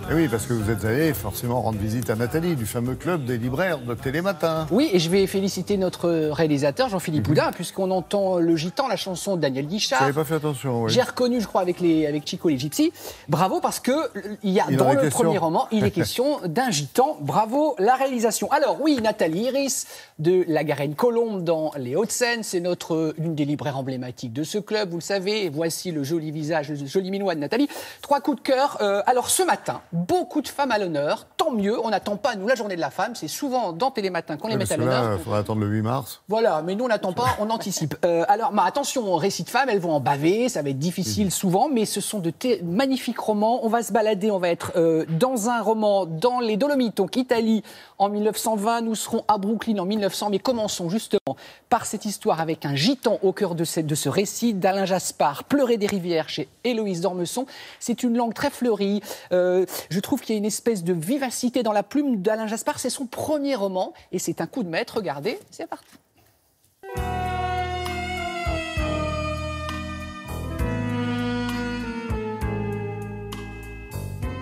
Et oui, parce que vous êtes allé forcément rendre visite à Nathalie, du fameux club des libraires de Télématin. Oui, et je vais féliciter notre réalisateur, Jean-Philippe Houdin, puisqu'on entend le gitan, la chanson de Daniel Guichard. J'avais pas fait attention, oui. J'ai reconnu, je crois, avec Chico les Gypsies. Bravo, parce que dans le premier roman, il est question d'un gitan. Bravo, la réalisation. Alors oui, Nathalie Iris, de la Garenne-Colombe dans les Hauts-de-Seine, c'est une des libraires emblématiques de ce club, vous le savez. Voici le joli visage, le joli minois de Nathalie. 3 coups de cœur. Alors ce matin, beaucoup de femmes à l'honneur, tant mieux. On n'attend pas, nous, la journée de la femme. C'est souvent dans Télématin qu'on les met à l'honneur. Il faudra attendre le 8 mars. Voilà, mais nous, on n'attend pas, on anticipe. Alors, attention, récits de femmes, elles vont en baver, ça va être difficile souvent, mais ce sont de magnifiques romans. On va se balader, on va être dans un roman dans les Dolomites, donc Italie, en 1920. Nous serons à Brooklyn en 1900, mais commençons justement par cette histoire avec un gitan au cœur de ce récit d'Alain Jaspard, Pleurer des rivières, chez Héloïse d'Ormesson. C'est une langue très fleurie. Je trouve qu'il y a une espèce de vivacité dans la plume d'Alain Jaspard. C'est son premier roman et c'est un coup de maître. Regardez, c'est parti.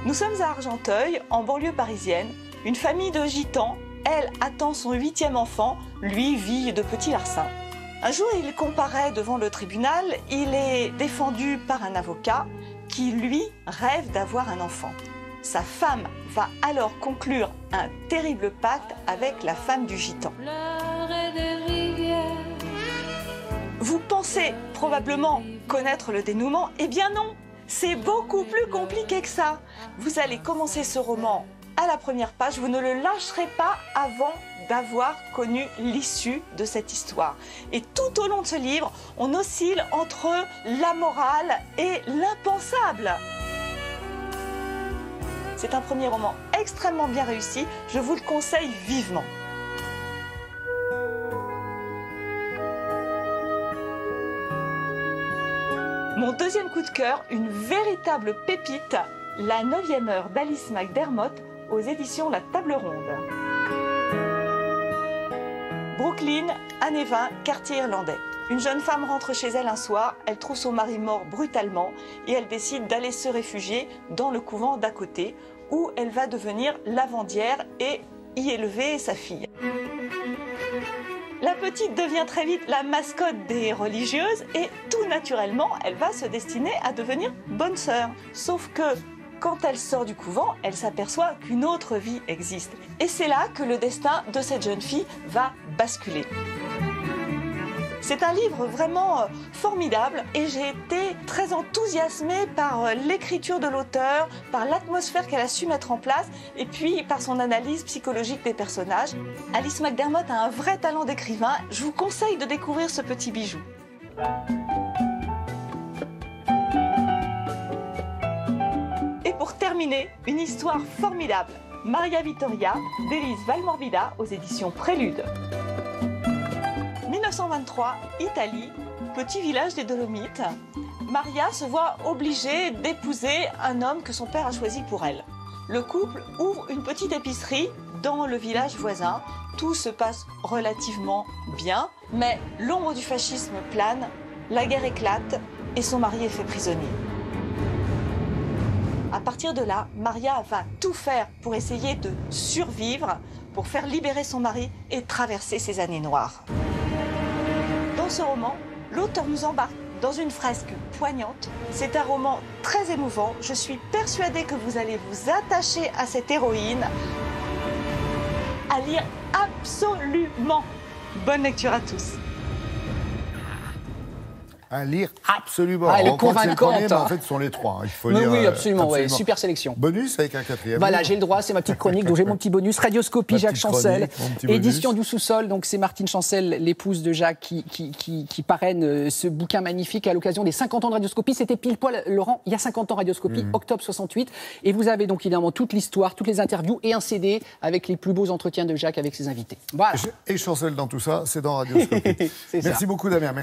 Nous sommes à Argenteuil, en banlieue parisienne. Une famille de gitans, elle attend son 8e enfant, lui vit de petits larcins. Un jour, il comparaît devant le tribunal, il est défendu par un avocat qui, lui, rêve d'avoir un enfant. Sa femme va alors conclure un terrible pacte avec la femme du gitan. Vous pensez probablement connaître le dénouement, eh bien non, c'est beaucoup plus compliqué que ça. Vous allez commencer ce roman à la première page, vous ne le lâcherez pas avant d'avoir connu l'issue de cette histoire. Et tout au long de ce livre, on oscille entre la morale et l'impensable. C'est un premier roman extrêmement bien réussi, je vous le conseille vivement. Mon deuxième coup de cœur, une véritable pépite, La 9e heure d'Alice McDermott aux éditions La Table Ronde. Brooklyn, années 20, quartier irlandais. Une jeune femme rentre chez elle un soir, elle trouve son mari mort brutalement et elle décide d'aller se réfugier dans le couvent d'à côté où elle va devenir lavandière et y élever sa fille. La petite devient très vite la mascotte des religieuses et tout naturellement, elle va se destiner à devenir bonne sœur. Sauf que quand elle sort du couvent, elle s'aperçoit qu'une autre vie existe. Et c'est là que le destin de cette jeune fille va basculer. C'est un livre vraiment formidable et j'ai été très enthousiasmée par l'écriture de l'auteur, par l'atmosphère qu'elle a su mettre en place et puis par son analyse psychologique des personnages. Alice McDermott a un vrai talent d'écrivain. Je vous conseille de découvrir ce petit bijou. Et pour terminer, une histoire formidable. Maria Vittoria d'Élise Valmorbida aux éditions Prélude. 1923, Italie, petit village des Dolomites. Maria se voit obligée d'épouser un homme que son père a choisi pour elle. Le couple ouvre une petite épicerie dans le village voisin. Tout se passe relativement bien, mais l'ombre du fascisme plane, la guerre éclate et son mari est fait prisonnier. À partir de là, Maria va tout faire pour essayer de survivre, pour faire libérer son mari et traverser ces années noires. Dans ce roman, l'auteur nous embarque dans une fresque poignante. C'est un roman très émouvant. Je suis persuadée que vous allez vous attacher à cette héroïne. À lire absolument. Bonne lecture à tous. À lire absolument. Ah, elle est convaincante. Premier, mais en fait, ce sont les 3. Il faut lire, oui, absolument. Ouais, super sélection. Bonus avec un 4e. Voilà, j'ai le droit, c'est ma petite chronique, donc j'ai mon petit bonus. Radioscopie, Jacques Chancel. Édition du sous-sol, donc c'est Martine Chancel, l'épouse de Jacques, qui parraine ce bouquin magnifique à l'occasion des 50 ans de Radioscopie. C'était pile poil, Laurent, il y a 50 ans Radioscopie, octobre 68. Et vous avez donc évidemment toute l'histoire, toutes les interviews et un CD avec les plus beaux entretiens de Jacques avec ses invités. Voilà. Et Chancel dans tout ça, c'est dans Radioscopie. Merci beaucoup, Damien. Merci.